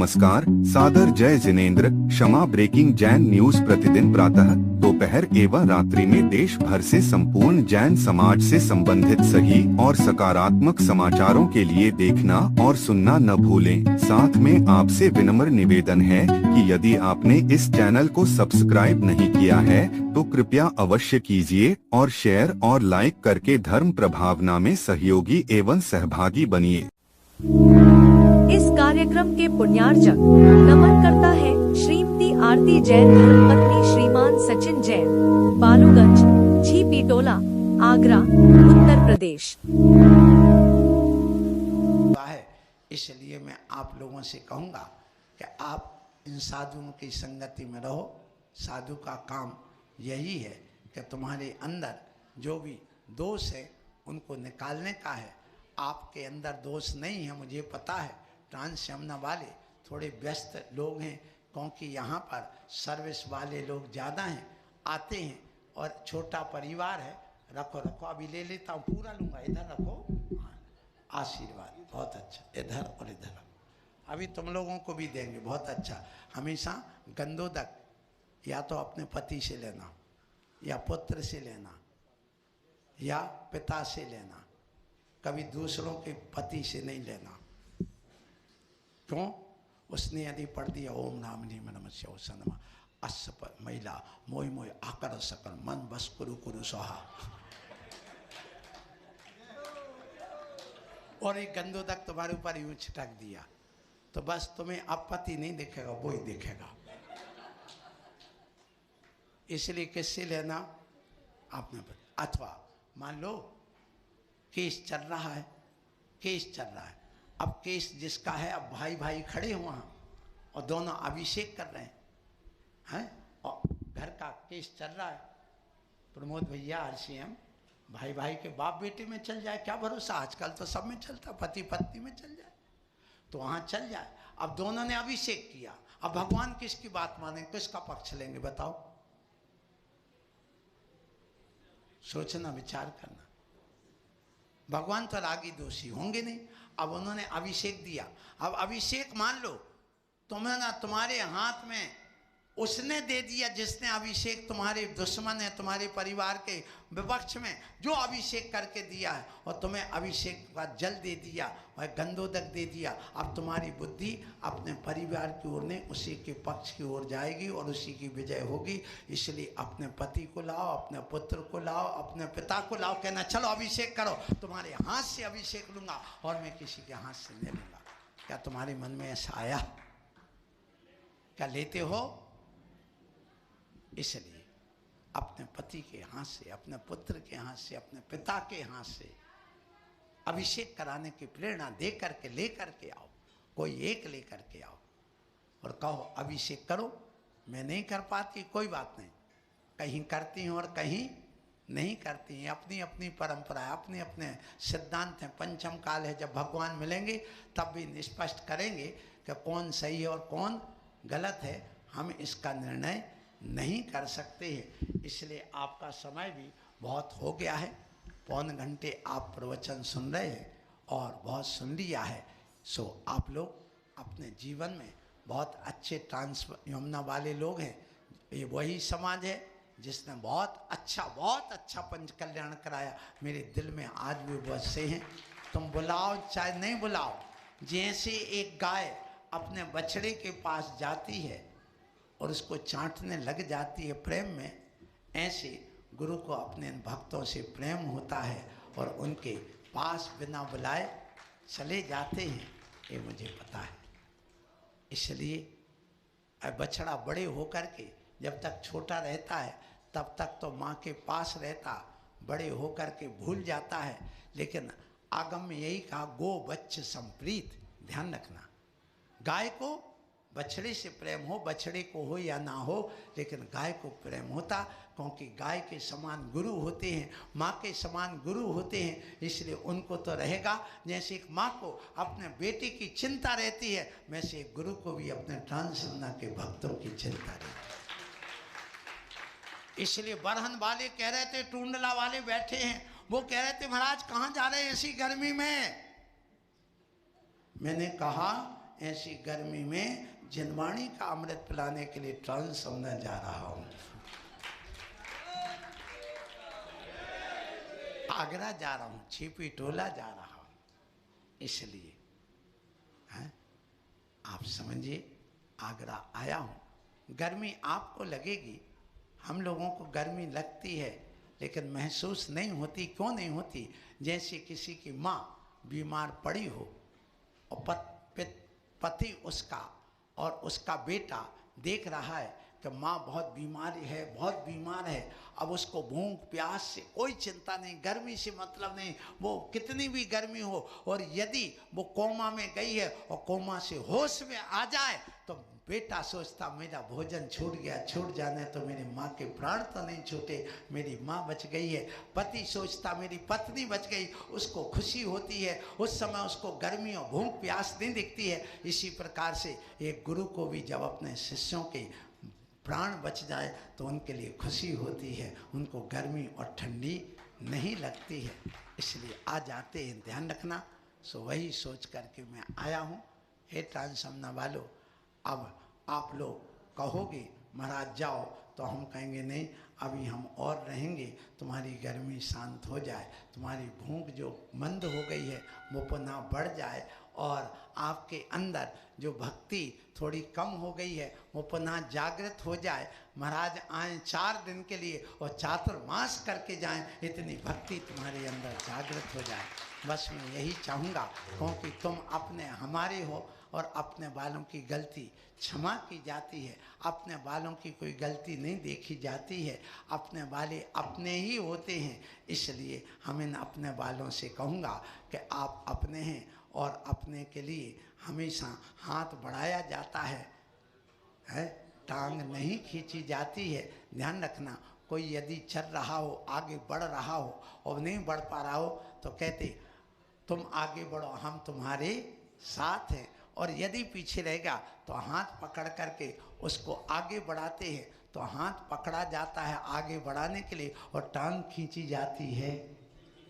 नमस्कार, सादर जय जिनेंद्र। क्षमा ब्रेकिंग जैन न्यूज प्रतिदिन प्रातः, दोपहर एवं रात्रि में देश भर से संपूर्ण जैन समाज से संबंधित सही और सकारात्मक समाचारों के लिए देखना और सुनना न भूलें। साथ में आपसे विनम्र निवेदन है कि यदि आपने इस चैनल को सब्सक्राइब नहीं किया है तो कृपया अवश्य कीजिए और शेयर और लाइक करके धर्म प्रभावना में सहयोगी एवं सहभागी बनिए। इस कार्यक्रम के पुण्यार्जक नमन करता है श्रीमती आरती जैन, धर्मपत्नी श्रीमान सचिन जैन, बालूगंज, झीपीटोला, आगरा, उत्तर प्रदेश। इसलिए मैं आप लोगों से कहूँगा कि आप इन साधुओं की संगति में रहो। साधु का काम यही है कि तुम्हारे अंदर जो भी दोष है उनको निकालने का है। आपके अंदर दोष नहीं है, मुझे पता है। ट्रांस यमुना वाले थोड़े व्यस्त लोग हैं, क्योंकि यहाँ पर सर्विस वाले लोग ज़्यादा हैं, आते हैं और छोटा परिवार है। रखो रखो, अभी ले लेता हूँ, पूरा लूँगा। इधर रखो, आशीर्वाद बहुत अच्छा। इधर और इधर अभी तुम लोगों को भी देंगे, बहुत अच्छा। हमेशा गंदोदक या तो अपने पति से लेना, या पुत्र से लेना, या पिता से लेना, कभी दूसरों के पति से नहीं लेना। क्यों? उसने यदि पढ़ दिया ओम नाम नीम नमः सनमा अस महिला मोय मोय आकर सकल मन बस कुरु कुरु स्वाहा, और एक गंदोदक तुम्हारे ऊपर यूं छिटक दिया तो बस तुम्हें अब पति नहीं दिखेगा, वो ही दिखेगा। इसलिए किससे लेना? आपने अथवा मान लो केस चल रहा है, केस चल रहा है। अब केस जिसका है, अब भाई भाई खड़े हो वहाँ और दोनों अभिषेक कर रहे हैं, और घर का केस चल रहा है। प्रमोद भैया आरसीएम भाई भाई के बाप बेटे में चल जाए, क्या भरोसा, आजकल तो सब में चलता, पति पत्नी में चल जाए तो वहाँ चल जाए। अब दोनों ने अभिषेक किया, अब भगवान किसकी बात माने, किसका पक्ष लेंगे बताओ? सोचना, विचार करना। भगवान तो रागी दोषी होंगे नहीं। अब उन्होंने अभिषेक दिया। अब अभिषेक मान लो तुम्हें ना, तुम्हारे हाथ में उसने दे दिया जिसने अभिषेक, तुम्हारे दुश्मन है, तुम्हारे परिवार के विपक्ष में जो अभिषेक करके दिया है, और तुम्हें अभिषेक का जल दे दिया, वह गंदोदक दे दिया। अब तुम्हारी बुद्धि अपने परिवार की ओर नहीं, उसी के पक्ष की ओर जाएगी और उसी की विजय होगी। इसलिए अपने पति को लाओ, अपने पुत्र को लाओ, अपने पिता को लाओ, कहना चलो अभिषेक करो, तुम्हारे हाथ से अभिषेक लूंगा और मैं किसी के हाथ से ले लूंगा। क्या तुम्हारे मन में ऐसा आया? क्या लेते हो? इसलिए अपने पति के हाथ से, अपने पुत्र के हाथ से, अपने पिता के हाथ से अभिषेक कराने की प्रेरणा दे करके ले करके आओ। कोई एक ले करके आओ और कहो अभिषेक करो। मैं नहीं कर पाती, कोई बात नहीं, कहीं करती हूँ और कहीं नहीं करती हैं। अपनी अपनी परंपरा है, अपने अपने सिद्धांत हैं। पंचम काल है, जब भगवान मिलेंगे तब भी स्पष्ट करेंगे कि कौन सही है और कौन गलत है। हम इसका निर्णय नहीं कर सकते हैं। इसलिए आपका समय भी बहुत हो गया है, पौन घंटे आप प्रवचन सुन रहे हैं और बहुत सुन लिया है। सो आप लोग अपने जीवन में बहुत अच्छे ट्रांस यमुना वाले लोग हैं। ये वही समाज है जिसने बहुत अच्छा पंच कल्याण कराया। मेरे दिल में आज भी बसे हैं। तुम बुलाओ चाहे नहीं बुलाओ, जैसे एक गाय अपने बछड़े के पास जाती है और उसको चाटने लग जाती है प्रेम में, ऐसे गुरु को अपने भक्तों से प्रेम होता है और उनके पास बिना बुलाए चले जाते हैं, ये मुझे पता है। इसलिए बछड़ा बड़े होकर के जब तक छोटा रहता है तब तक तो माँ के पास रहता, बड़े होकर के भूल जाता है। लेकिन आगम में यही कहा, गो बच्च संप्रीत। ध्यान रखना, गाय को बछड़े से प्रेम हो, बछड़े को हो या ना हो, लेकिन गाय को प्रेम होता, क्योंकि गाय के समान गुरु होते हैं, माँ के समान गुरु होते हैं। इसलिए उनको तो रहेगा। जैसे एक माँ को अपने बेटे की चिंता रहती है, वैसे एक गुरु को भी अपने ट्रांस यमुना के भक्तों की चिंता रहती है। इसलिए बरहन वाले कह रहे थे, टूंडला वाले बैठे हैं, वो कह रहे थे महाराज कहाँ जा रहे हैं ऐसी गर्मी में। मैंने कहा ऐसी गर्मी में जिनवाणी का अमृत पिलाने के लिए ट्रांसमना जा रहा हूं, आगरा जा रहा हूं, छिपी टोला जा रहा हूं। इसलिए आप समझिए, आगरा आया हूं। गर्मी आपको लगेगी, हम लोगों को गर्मी लगती है, लेकिन महसूस नहीं होती। क्यों नहीं होती? जैसे किसी की माँ बीमार पड़ी हो और पति उसका और उसका बेटा देख रहा है कि माँ बहुत बीमारी है, बहुत बीमार है। अब उसको भूख प्यास से कोई चिंता नहीं, गर्मी से मतलब नहीं, वो कितनी भी गर्मी हो, और यदि वो कोमा में गई है और कोमा से होश में आ जाए तो बेटा सोचता मेरा भोजन छूट गया, छूट जाने तो मेरी माँ के प्राण तो नहीं छूटे, मेरी माँ बच गई है। पति सोचता मेरी पत्नी बच गई, उसको खुशी होती है, उस समय उसको गर्मी और भूख प्यास नहीं दिखती है। इसी प्रकार से एक गुरु को भी जब अपने शिष्यों के प्राण बच जाए तो उनके लिए खुशी होती है, उनको गर्मी और ठंडी नहीं लगती है। इसलिए आ जाते हैं, ध्यान रखना। सो वही सोच करके मैं आया हूँ। हे ट्रांसमना वालों, अब आप लोग कहोगे महाराज जाओ, तो हम कहेंगे नहीं, अभी हम और रहेंगे, तुम्हारी गर्मी शांत हो जाए, तुम्हारी भूख जो मंद हो गई है वो पुनः बढ़ जाए, और आपके अंदर जो भक्ति थोड़ी कम हो गई है वो पुनः जागृत हो जाए। महाराज आए 4 दिन के लिए और चातुर्मास करके जाएं, इतनी भक्ति तुम्हारे अंदर जागृत हो जाए। बस मैं यही चाहूँगा, क्योंकि तुम अपने हमारे हो और अपने वालों की गलती क्षमा की जाती है, अपने वालों की कोई गलती नहीं देखी जाती है, अपने वाले अपने ही होते हैं। इसलिए हम इन अपने वालों से कहूँगा कि आप अपने हैं और अपने के लिए हमेशा हाथ बढ़ाया जाता है, टांग नहीं खींची जाती है। ध्यान रखना, कोई यदि चल रहा हो, आगे बढ़ रहा हो और नहीं बढ़ पा रहा हो तो कहते तुम आगे बढ़ो, हम तुम्हारे साथ हैं, और यदि पीछे रहेगा तो हाथ पकड़ करके उसको आगे बढ़ाते हैं। तो हाथ पकड़ा जाता है आगे बढ़ाने के लिए और टांग खींची जाती है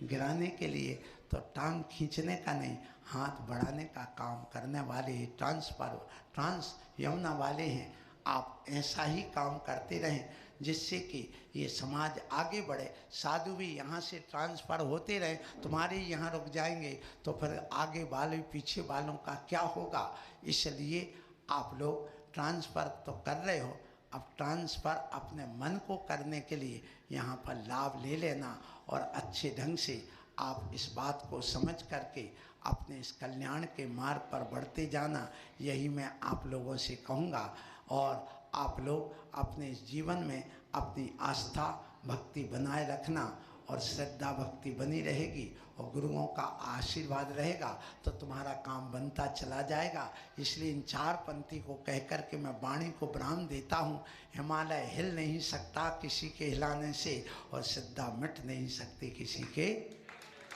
गिराने के लिए। तो टांग खींचने का नहीं, हाथ बढ़ाने का काम करने वाले ट्रांस यमुना वाले हैं। आप ऐसा ही काम करते रहें जिससे कि ये समाज आगे बढ़े। साधु भी यहाँ से ट्रांसफ़र होते रहे, तुम्हारे यहाँ रुक जाएंगे तो फिर आगे वाले पीछे वालों का क्या होगा। इसलिए आप लोग ट्रांसफ़र तो कर रहे हो, अब ट्रांसफ़र अपने मन को करने के लिए यहाँ पर लाभ ले लेना और अच्छे ढंग से आप इस बात को समझ करके अपने इस कल्याण के मार्ग पर बढ़ते जाना, यही मैं आप लोगों से कहूँगा। और आप लोग अपने इस जीवन में अपनी आस्था भक्ति बनाए रखना, और श्रद्धा भक्ति बनी रहेगी और गुरुओं का आशीर्वाद रहेगा तो तुम्हारा काम बनता चला जाएगा। इसलिए इन 4 पंक्ति को कह कर के मैं वाणी को विराम देता हूँ। हिमालय हिल नहीं सकता किसी के हिलाने से, और श्रद्धा मिट नहीं सकती किसी के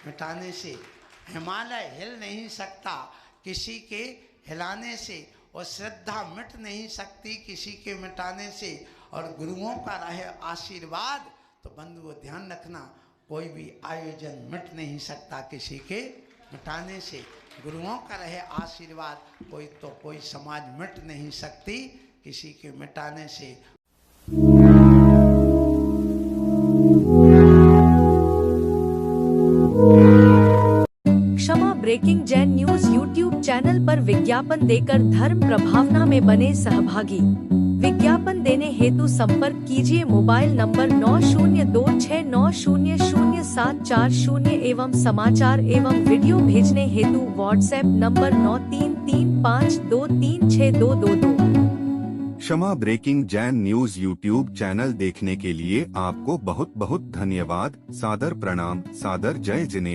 मिटाने से। हिमालय हिल नहीं सकता किसी के हिलाने से, और श्रद्धा मिट नहीं सकती किसी के मिटाने से, और गुरुओं का रहे आशीर्वाद। तो बंधुओं ध्यान रखना, कोई भी आयोजन मिट नहीं सकता किसी के मिटाने से। गुरुओं का रहे आशीर्वाद, कोई समाज मिट नहीं सकती किसी के मिटाने से। Kshama breaking Jain news YouTube channel पर विज्ञापन देकर धर्म प्रभावना में बने सहभागी। विज्ञापन देने हेतु संपर्क कीजिए मोबाइल नंबर 9026900740 एवं समाचार एवं वीडियो भेजने हेतु WhatsApp number 9335236222। Kshama breaking Jain news YouTube channel देखने के लिए आपको बहुत बहुत धन्यवाद। सादर प्रणाम, सादर जय जिनेंद्र।